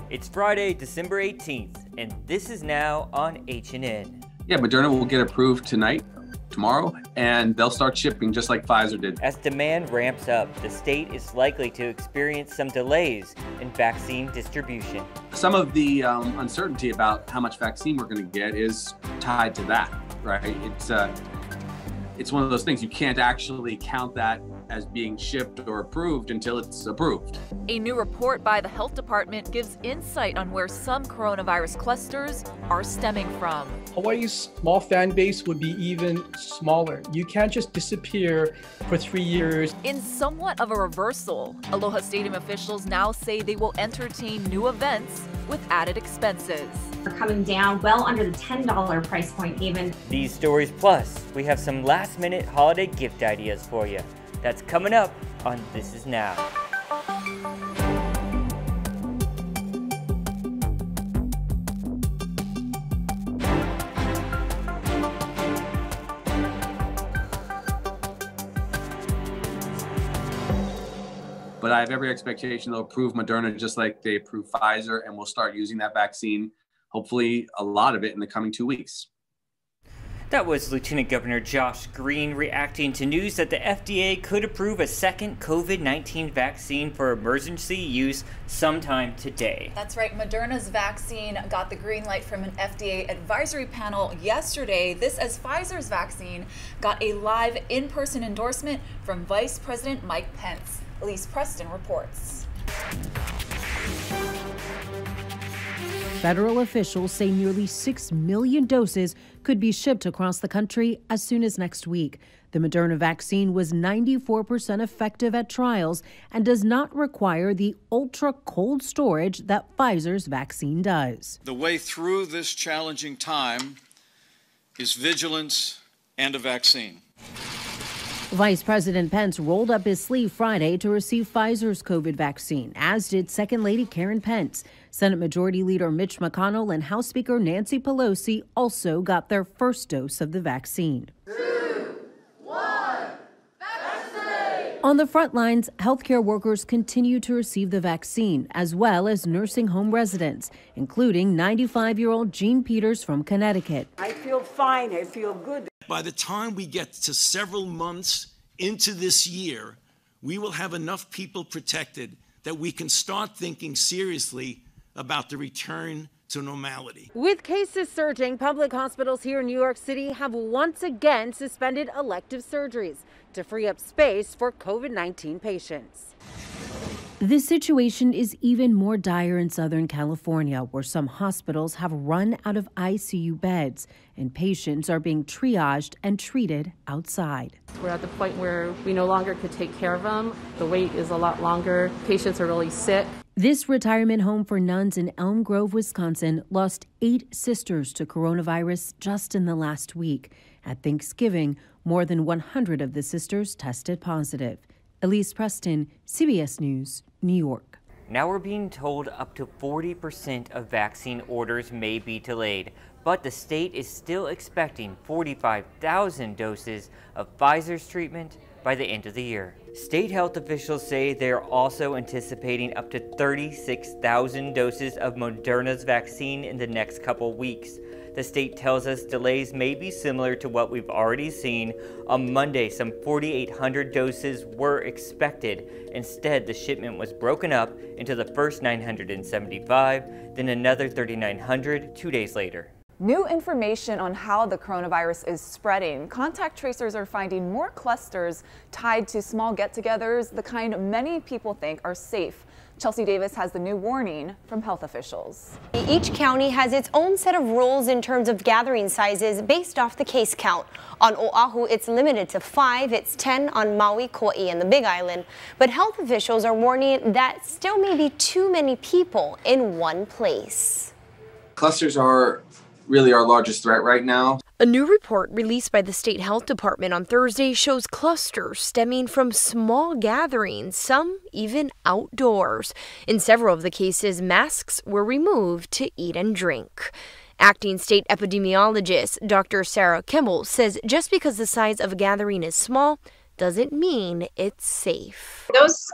It's Friday, December 18th, and this is now on H&N. Yeah, Moderna will get approved tomorrow, and they'll start shipping just like Pfizer did. As demand ramps up, the state is likely to experience some delays in vaccine distribution. Some of the uncertainty about how much vaccine we're going to get is tied to that, right? It's one of those things you can't actually count that as being shipped or approved until it's approved. A new report by the health department gives insight on where some coronavirus clusters are stemming from. Hawaii's small fan base would be even smaller. You can't just disappear for 3 years. In somewhat of a reversal, Aloha Stadium officials now say they will entertain new events with added expenses. We're coming down well under the $10 price point even. These stories plus, we have some last-minute holiday gift ideas for you. That's coming up on This Is Now. But I have every expectation they'll approve Moderna just like they approved Pfizer, and we'll start using that vaccine, hopefully a lot of it in the coming 2 weeks. That was Lieutenant Governor Josh Green reacting to news that the FDA could approve a second COVID-19 vaccine for emergency use sometime today. That's right. Moderna's vaccine got the green light from an FDA advisory panel yesterday. This as Pfizer's vaccine got a live in-person endorsement from Vice President Mike Pence. Elise Preston reports. Federal officials say nearly 6 million doses could be shipped across the country as soon as next week. The Moderna vaccine was 94% effective at trials and does not require the ultra-cold storage that Pfizer's vaccine does. The way through this challenging time is vigilance and a vaccine. Vice President Pence rolled up his sleeve Friday to receive Pfizer's COVID vaccine, as did Second Lady Karen Pence. Senate Majority Leader Mitch McConnell and House Speaker Nancy Pelosi also got their first dose of the vaccine. 2, 1, vaccinate! On the front lines, healthcare workers continue to receive the vaccine, as well as nursing home residents, including 95-year-old Jean Peters from Connecticut. I feel fine. I feel good. By the time we get to several months into this year, we will have enough people protected that we can start thinking seriously about the return to normality. With cases surging, public hospitals here in New York City have once again suspended elective surgeries to free up space for COVID-19 patients. This situation is even more dire in Southern California, where some hospitals have run out of ICU beds and patients are being triaged and treated outside. We're at the point where we no longer could take care of them. The wait is a lot longer. Patients are really sick. This retirement home for nuns in Elm Grove, Wisconsin, lost 8 sisters to coronavirus just in the last week. At Thanksgiving, more than 100 of the sisters tested positive. Elise Preston, CBS News, New York. Now we're being told up to 40% of vaccine orders may be delayed, but the state is still expecting 45,000 doses of Pfizer's treatment by the end of the year. State health officials say they're also anticipating up to 36,000 doses of Moderna's vaccine in the next couple weeks. The state tells us delays may be similar to what we've already seen. On Monday, some 4,800 doses were expected. Instead, the shipment was broken up into the first 975, then another 3,900 2 days later. New information on how the coronavirus is spreading. Contact tracers are finding more clusters tied to small get-togethers, the kind many people think are safe. Chelsea Davis has the new warning from health officials. Each county has its own set of rules in terms of gathering sizes based off the case count. On Oahu, it's limited to 5. It's 10 on Maui, Kauai, and the Big Island. But health officials are warning that still may be too many people in one place. Clusters are really our largest threat right now. A new report released by the state health department on Thursday shows clusters stemming from small gatherings, some even outdoors. In several of the cases, masks were removed to eat and drink. Acting state epidemiologist Dr. Sarah Kimball says just because the size of a gathering is small doesn't mean it's safe. Those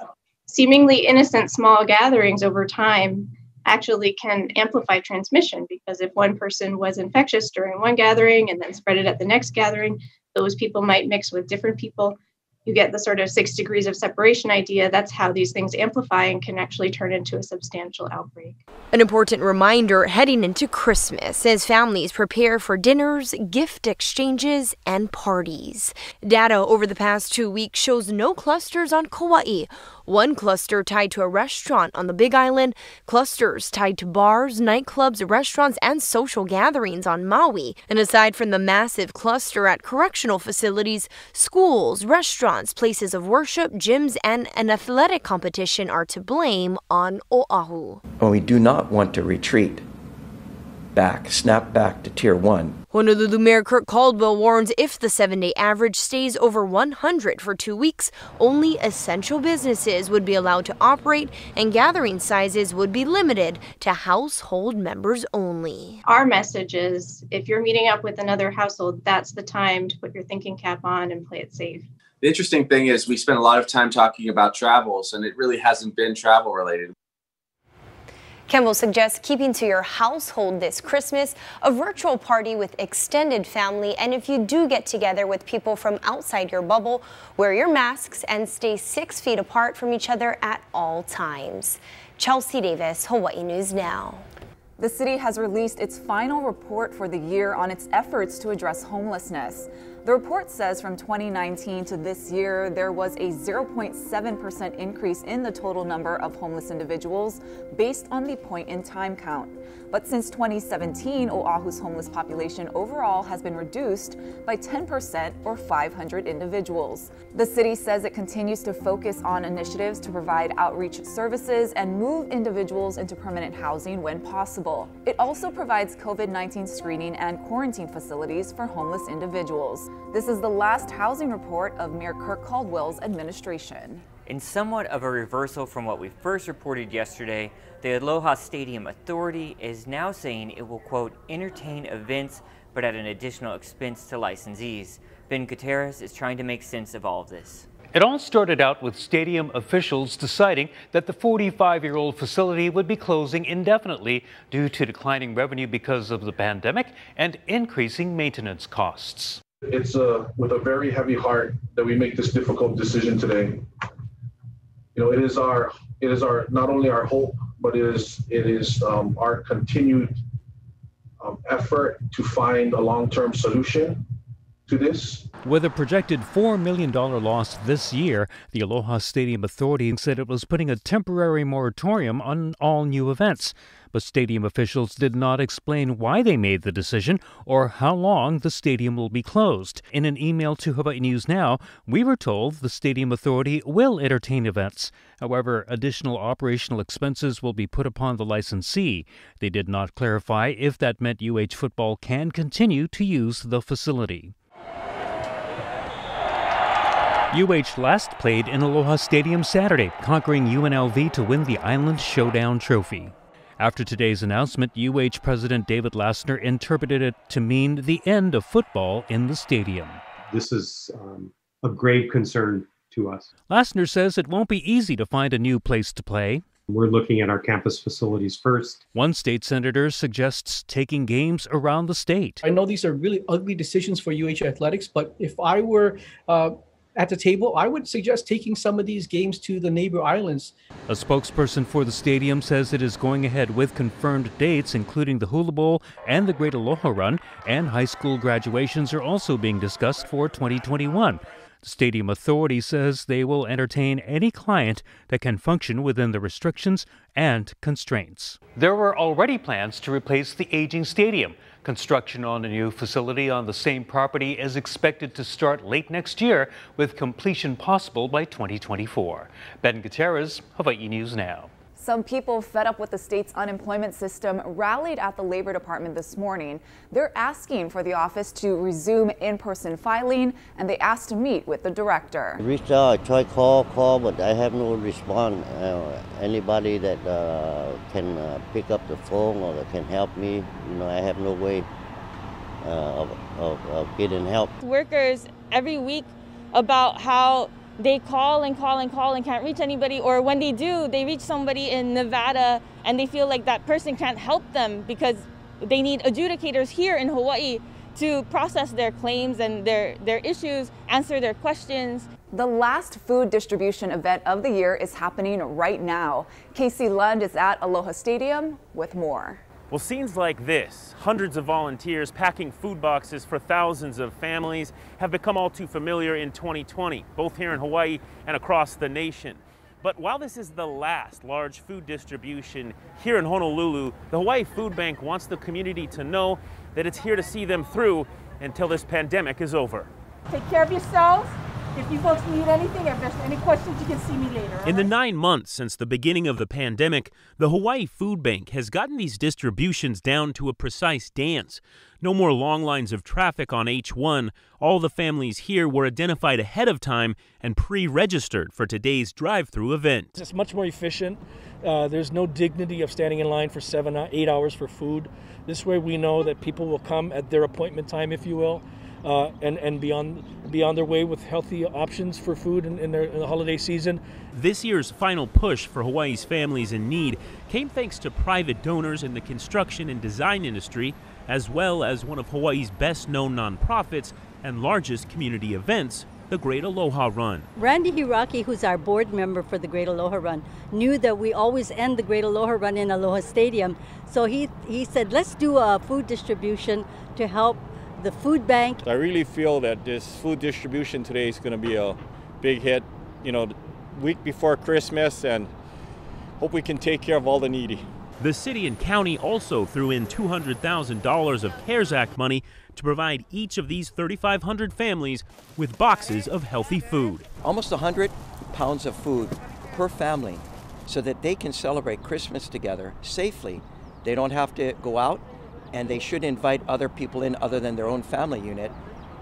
seemingly innocent small gatherings over time actually can amplify transmission, because if one person was infectious during one gathering and then spread it at the next gathering, those people might mix with different people. You get the sort of 6 degrees of separation idea. That's how these things amplify and can actually turn into a substantial outbreak. An important reminder heading into Christmas as families prepare for dinners, gift exchanges, and parties. Data over the past 2 weeks shows no clusters on Kauai. One cluster tied to a restaurant on the Big Island, clusters tied to bars, nightclubs, restaurants, and social gatherings on Maui. And aside from the massive cluster at correctional facilities, schools, restaurants, places of worship, gyms, and an athletic competition are to blame on Oahu. Well, we do not want to retreat back, snap back to Tier 1. Honolulu Mayor Kirk Caldwell warns if the 7-day average stays over 100 for 2 weeks, only essential businesses would be allowed to operate and gathering sizes would be limited to household members only. Our message is, if you're meeting up with another household, that's the time to put your thinking cap on and play it safe. The interesting thing is we spent a lot of time talking about travels, and it really hasn't been travel related. Campbell suggests keeping to your household this Christmas, a virtual party with extended family, and if you do get together with people from outside your bubble, wear your masks and stay 6 feet apart from each other at all times. Chelsea Davis, Hawaii News Now. The city has released its final report for the year on its efforts to address homelessness. The report says from 2019 to this year, there was a 0.7% increase in the total number of homeless individuals based on the point-in-time count. But since 2017, Oahu's homeless population overall has been reduced by 10% or 500 individuals. The city says it continues to focus on initiatives to provide outreach services and move individuals into permanent housing when possible. It also provides COVID-19 screening and quarantine facilities for homeless individuals. This is the last housing report of Mayor Kirk Caldwell's administration. In somewhat of a reversal from what we first reported yesterday, the Aloha Stadium Authority is now saying it will, quote, entertain events, but at an additional expense to licensees. Ben Gutierrez is trying to make sense of all of this. It all started out with stadium officials deciding that the 45-year-old facility would be closing indefinitely due to declining revenue because of the pandemic and increasing maintenance costs. It's with a very heavy heart that we make this difficult decision today. You know, it is our not only our hope, but it is our continued effort to find a long-term solution to this. With a projected $4 million loss this year, the Aloha Stadium Authority said it was putting a temporary moratorium on all new events. But stadium officials did not explain why they made the decision or how long the stadium will be closed. In an email to Hawaii News Now, we were told the Stadium Authority will entertain events. However, additional operational expenses will be put upon the licensee. They did not clarify if that meant UH football can continue to use the facility. UH last played in Aloha Stadium Saturday, conquering UNLV to win the Island Showdown Trophy. After today's announcement, UH President David Lassner interpreted it to mean the end of football in the stadium. This is of grave concern to us. Lassner says it won't be easy to find a new place to play. We're looking at our campus facilities first. One state senator suggests taking games around the state. I know these are really ugly decisions for UH athletics, but if I were at the table, I would suggest taking some of these games to the neighbor islands. A spokesperson for the stadium says it is going ahead with confirmed dates, including the Hula Bowl and the Great Aloha Run, and high school graduations are also being discussed for 2021. The Stadium Authority says they will entertain any client that can function within the restrictions and constraints. There were already plans to replace the aging stadium. Construction on a new facility on the same property is expected to start late next year, with completion possible by 2024. Ben Gutierrez, Hawaii News Now. Some people fed up with the state's unemployment system rallied at the Labor Department this morning. They're asking for the office to resume in-person filing, and they asked to meet with the director. I reached out, I tried call, but I have no response. Anybody that can pick up the phone or that can help me, I have no way of getting help. Workers every week about how they call and call and call and can't reach anybody, or when they do, they reach somebody in Nevada and they feel like that person can't help them because they need adjudicators here in Hawaii to process their claims and their issues, answer their questions. The last food distribution event of the year is happening right now. Casey Lund is at Aloha Stadium with more. Well, scenes like this, hundreds of volunteers packing food boxes for thousands of families, have become all too familiar in 2020, both here in Hawaii and across the nation. But while this is the last large food distribution here in Honolulu, the Hawaii Food Bank wants the community to know that it's here to see them through until this pandemic is over. Take care of yourselves. If you folks need anything, if there's any questions, you can see me later. In the 9 months since the beginning of the pandemic, the Hawaii Food Bank has gotten these distributions down to a precise dance. No more long lines of traffic on H1. All the families here were identified ahead of time and pre-registered for today's drive-through event. It's much more efficient. There's no dignity of standing in line for 7-8 hours for food. This way we know that people will come at their appointment time, if you will, and be on their way with healthy options for food in the holiday season. This year's final push for Hawaii's families in need came thanks to private donors in the construction and design industry, as well as one of Hawaii's best-known nonprofits and largest community events, the Great Aloha Run. Randy Hiraki, who's our board member for the Great Aloha Run, knew that we always end the Great Aloha Run in Aloha Stadium. So he said, let's do a food distribution to help the food bank. I really feel that this food distribution today is going to be a big hit, the week before Christmas, and hope we can take care of all the needy. The city and county also threw in $200,000 of CARES Act money to provide each of these 3,500 families with boxes of healthy food. Almost 100 pounds of food per family so that they can celebrate Christmas together safely. They don't have to go out, and they should invite other people in other than their own family unit.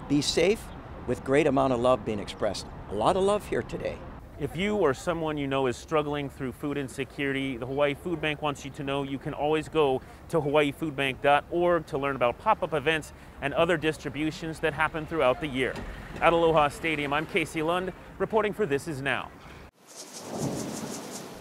Be safe with great amount of love being expressed. A lot of love here today. If you or someone you know is struggling through food insecurity, the Hawaii Food Bank wants you to know you can always go to hawaiifoodbank.org to learn about pop-up events and other distributions that happen throughout the year. At Aloha Stadium, I'm Casey Lund, reporting for This Is Now.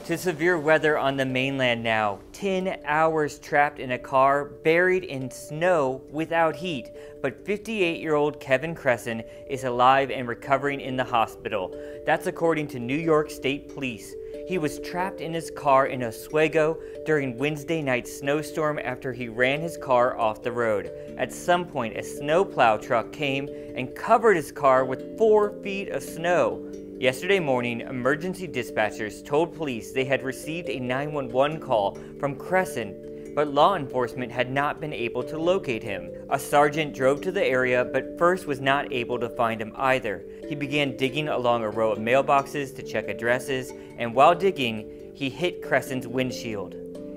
To severe weather on the mainland now. 10 hours trapped in a car, buried in snow without heat. But 58-year-old Kevin Cresson is alive and recovering in the hospital. That's according to New York State Police. He was trapped in his car in Oswego during Wednesday night's snowstorm after he ran his car off the road. At some point, a snowplow truck came and covered his car with 4 feet of snow. Yesterday morning, emergency dispatchers told police they had received a 911 call from Cresson, but law enforcement had not been able to locate him. A sergeant drove to the area, but first was not able to find him either. He began digging along a row of mailboxes to check addresses, and while digging, he hit Cresson's windshield.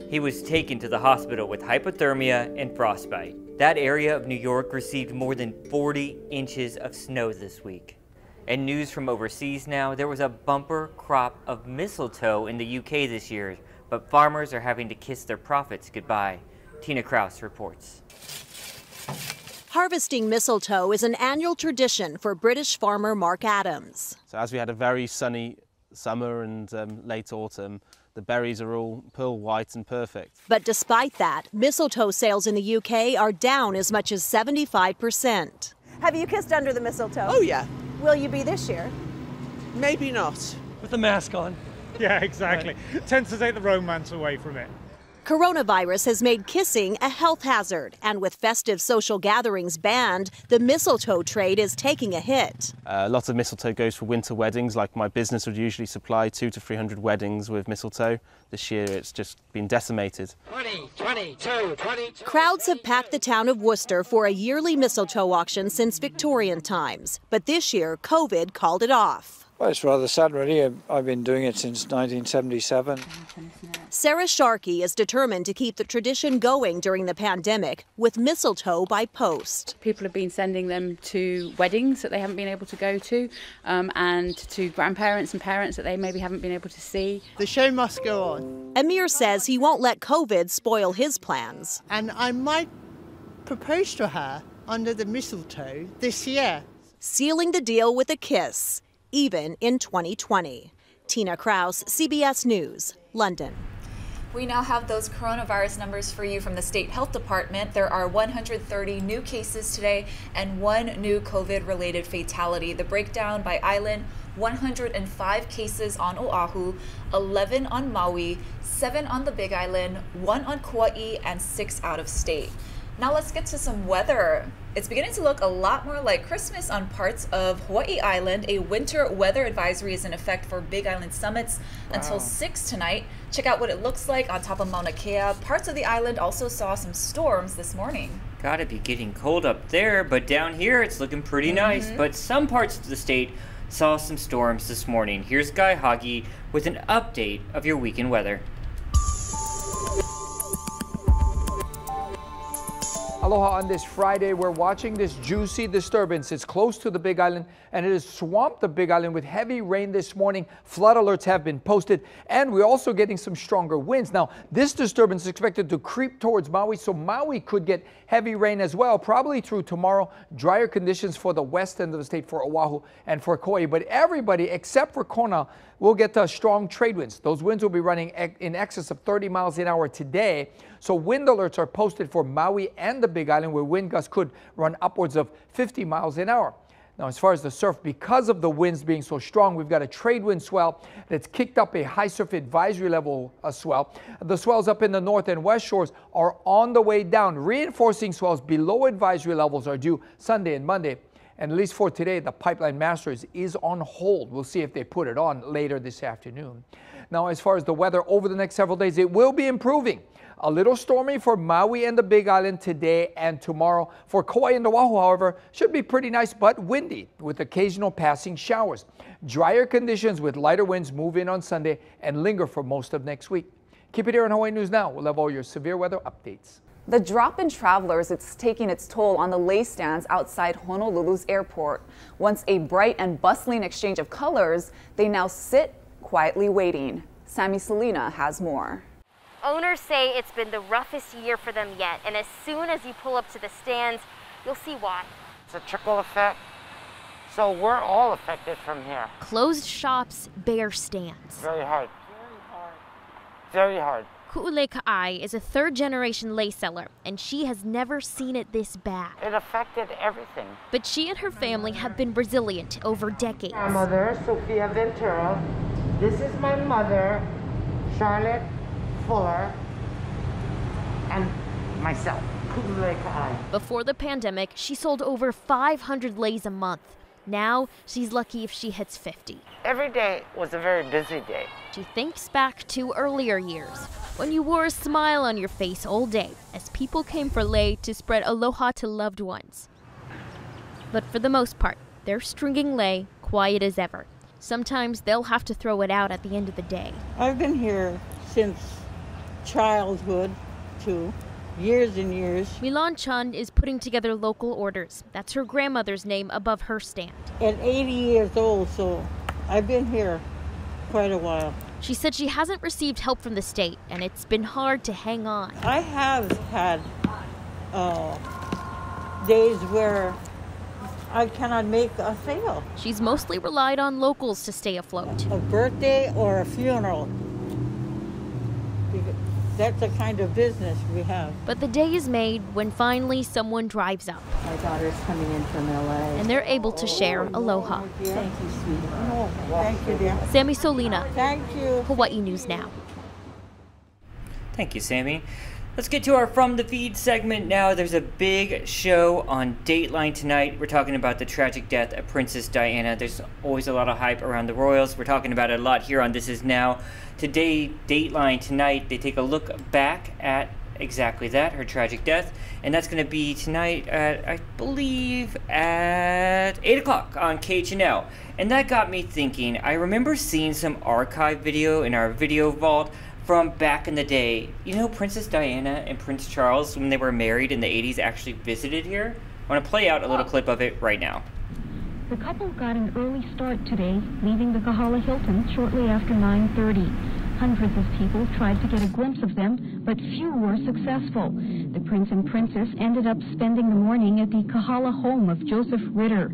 He was taken to the hospital with hypothermia and frostbite. That area of New York received more than 40 inches of snow this week. And news from overseas now, there was a bumper crop of mistletoe in the UK this year, but farmers are having to kiss their profits goodbye. Tina Kraus reports. Harvesting mistletoe is an annual tradition for British farmer Mark Adams. So as we had a very sunny summer and late autumn, the berries are all pearl white and perfect. But despite that, mistletoe sales in the UK are down as much as 75%. Have you kissed under the mistletoe? Oh, yeah. Will you be this year? Maybe not. With the mask on. Yeah, exactly. Right. Tends to take the romance away from it. Coronavirus has made kissing a health hazard, and with festive social gatherings banned, the mistletoe trade is taking a hit. Lots of mistletoe goes for winter weddings, like my business would usually supply 200 to 300 weddings with mistletoe. This year it's just been decimated. 22. Crowds have packed the town of Worcester for a yearly mistletoe auction since Victorian times, but this year COVID called it off. Well, it's rather sad, really. I've been doing it since 1977. Sarah Sharkey is determined to keep the tradition going during the pandemic with mistletoe by post. People have been sending them to weddings that they haven't been able to go to, and to grandparents and parents that they maybe haven't been able to see. The show must go on. Amir says he won't let COVID spoil his plans. And I might propose to her under the mistletoe this year. Sealing the deal with a kiss. even in 2020. Tina Kraus, CBS News, London. We now have those coronavirus numbers for you from the State Health Department. There are 130 new cases today and 1 new COVID-related fatality. The breakdown by island: 105 cases on Oahu, 11 on Maui, 7 on the Big Island, 1 on Kauai, and 6 out of state. Now let's get to some weather. It's beginning to look a lot more like Christmas on parts of Hawaii Island. A winter weather advisory is in effect for Big Island summits until 6 tonight. Check out what it looks like on top of Mauna Kea. Parts of the island also saw some storms this morning. Gotta be getting cold up there, but down here it's looking pretty nice. But some parts of the state saw some storms this morning. Here's Guy Hoggy with an update of your weekend weather. Aloha on this Friday. We're watching this juicy disturbance. It's close to the Big Island and it has swamped the Big Island with heavy rain this morning. Flood alerts have been posted and we're also getting some stronger winds. Now, this disturbance is expected to creep towards Maui, so Maui could get heavy rain as well, probably through tomorrow. Drier conditions for the west end of the state, for Oahu and for Kauai. But everybody except for Kona will get strong trade winds. Those winds will be running in excess of 30 miles an hour today. So wind alerts are posted for Maui and the Big Island, where wind gusts could run upwards of 50 miles an hour. Now, as far as the surf, because of the winds being so strong, we've got a trade wind swell that's kicked up a high surf advisory level swell. The swells up in the north and west shores are on the way down. Reinforcing swells below advisory levels are due Sunday and Monday. And at least for today, the Pipeline Masters is on hold. We'll see if they put it on later this afternoon. Now, as far as the weather over the next several days, it will be improving. A little stormy for Maui and the Big Island today and tomorrow. For Kauai and Oahu, however, should be pretty nice but windy with occasional passing showers. Drier conditions with lighter winds move in on Sunday and linger for most of next week. Keep it here on Hawaii News Now. We'll have all your severe weather updates. The drop in travelers, it's taking its toll on the lei stands outside Honolulu's airport. Once a bright and bustling exchange of colors, they now sit quietly waiting. Sammy Selena has more. Owners say it's been the roughest year for them yet, and as soon as you pull up to the stands, you'll see why. It's a trickle effect, so we're all affected from here. Closed shops, bare stands. Very hard. Very hard. Ku'ule Ka'ai is a third-generation lei seller, and she has never seen it this bad. It affected everything. But she and her family have been resilient over decades. My mother, Sophia Ventura. This is my mother, Charlotte Fuller, and myself, Ku'ule Ka'ai. Before the pandemic, she sold over 500 leis a month. Now, she's lucky if she hits 50. Every day was a very busy day. She thinks back to earlier years, when you wore a smile on your face all day, as people came for lei to spread aloha to loved ones. But for the most part, they're stringing lei quiet as ever. Sometimes they'll have to throw it out at the end of the day. I've been here since childhood, too. Years and years. Milan Chun is putting together local orders. That's her grandmother's name above her stand. At 80 years old, so I've been here quite a while. She said she hasn't received help from the state, and it's been hard to hang on. I have had days where I cannot make a sale. She's mostly relied on locals to stay afloat. A birthday or a funeral. That's the kind of business we have. But the day is made when finally someone drives up. My daughter's coming in from LA. And they're able to share aloha. Thank you, sweetheart. Oh, thank you, dear. Sammy Solina. Thank you. Hawaii News Now. Thank you, Sammy. Let's get to our From the Feed segment now. There's a big show on Dateline tonight. We're talking about the tragic death of Princess Diana. There's always a lot of hype around the royals. We're talking about it a lot here on This Is Now. Today, Dateline tonight, they take a look back at exactly that, her tragic death. And that's going to be tonight at, I believe, at 8 o'clock on KHNL. And that got me thinking. I remember seeing some archive video in our video vault from back in the day. You know, Princess Diana and Prince Charles, when they were married in the 80s, actually visited here. I want to play out a little clip of it right now. The couple got an early start today, leaving the Kahala Hilton shortly after 9:30. Hundreds of people tried to get a glimpse of them, but few were successful. The prince and princess ended up spending the morning at the Kahala home of Joseph Ritter.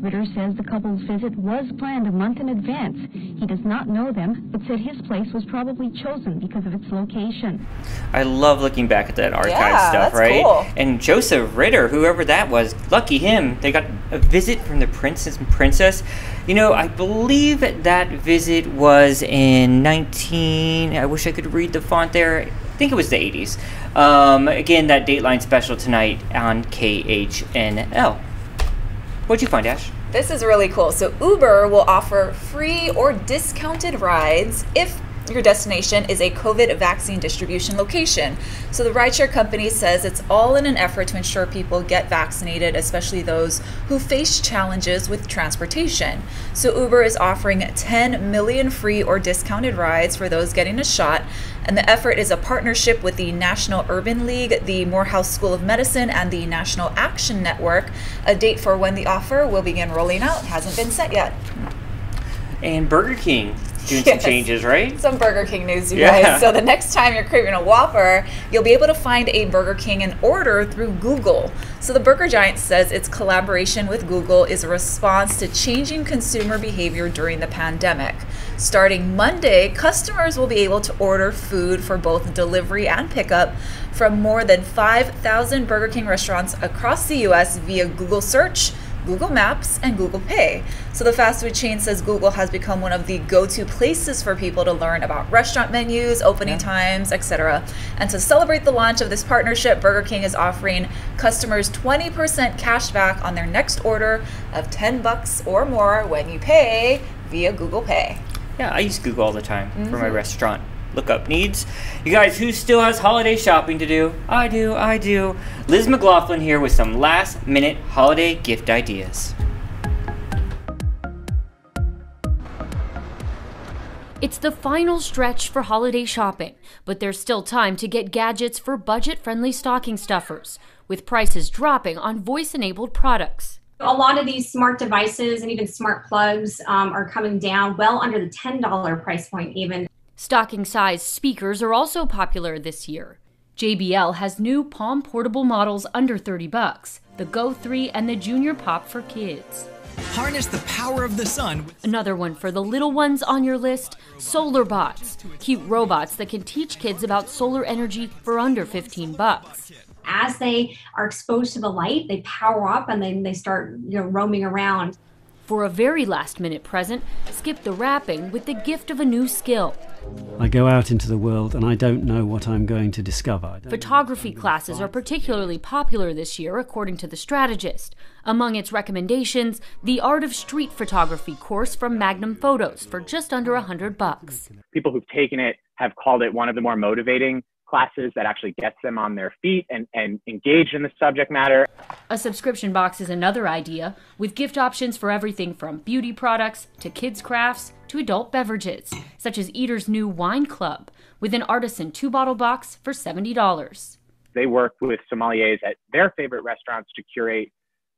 Ritter says the couple's visit was planned a month in advance. He does not know them, but said his place was probably chosen because of its location. I love looking back at that archive Yeah, stuff, that's right? cool. And Joseph Ritter, whoever that was, lucky him, they got a visit from the prince and princess. You know, I believe that visit was in I wish I could read the font there. I think it was the 80s. Again, that Dateline special tonight on KHNL. What'd you find, Ash? This is really cool. So Uber will offer free or discounted rides if your destination is a COVID vaccine distribution location. So the rideshare company says it's all in an effort to ensure people get vaccinated, especially those who face challenges with transportation. So Uber is offering 10 million free or discounted rides for those getting a shot. And the effort is a partnership with the National Urban League, the Morehouse School of Medicine, and the National Action Network. A date for when the offer will begin rolling out hasn't been set yet. And Burger King doing some changes, right? Some Burger King news, you guys. So the next time you're craving a Whopper, you'll be able to find a Burger King and order through Google. So the Burger Giant says its collaboration with Google is a response to changing consumer behavior during the pandemic. Starting Monday, customers will be able to order food for both delivery and pickup from more than 5,000 Burger King restaurants across the U.S. via Google Search, Google Maps, and Google Pay. So the fast food chain says Google has become one of the go-to places for people to learn about restaurant menus, opening times, etc. And to celebrate the launch of this partnership, Burger King is offering customers 20% cash back on their next order of $10 or more when you pay via Google Pay. Yeah, I use Google all the time for my restaurant lookup needs. You guys, who still has holiday shopping to do? I do. Liz McLaughlin here with some last minute holiday gift ideas. It's the final stretch for holiday shopping, but there's still time to get gadgets for budget-friendly stocking stuffers, with prices dropping on voice-enabled products. A lot of these smart devices and even smart plugs are coming down well under the $10 price point even. Stocking-sized speakers are also popular this year. JBL has new Palm portable models under $30, the Go 3 and the Junior Pop for kids. Harness the power of the sun. Another one for the little ones on your list, Solar Bots, cute robots that can teach kids about solar energy for under $15. As they are exposed to the light, they power up and then they start, roaming around. For a very last-minute present, skip the wrapping with the gift of a new skill. I go out into the world and I don't know what I'm going to discover. Photography classes are particularly popular this year, according to The Strategist. Among its recommendations, the Art of Street Photography course from Magnum Photos for just under $100. People who've taken it have called it one of the more motivating classes that actually gets them on their feet and engaged in the subject matter. A subscription box is another idea, with gift options for everything from beauty products to kids' crafts to adult beverages, such as Eater's new Wine Club, with an artisan 2-bottle box for $70. They work with sommeliers at their favorite restaurants to curate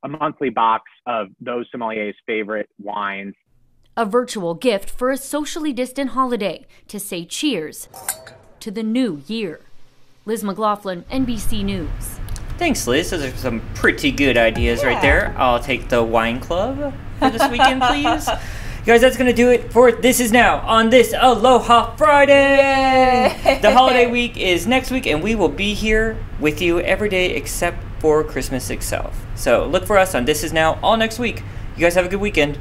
a monthly box of those sommeliers' favorite wines. A virtual gift for a socially distant holiday to say cheers to the new year. Liz McLaughlin, NBC News. Thanks, Liz. Those are some pretty good ideas right there. I'll take the wine club for this weekend, please. You guys, that's going to do it for This Is Now on this Aloha Friday. Yay. The holiday week is next week, and we will be here with you every day except for Christmas itself. So look for us on This Is Now all next week. You guys have a good weekend.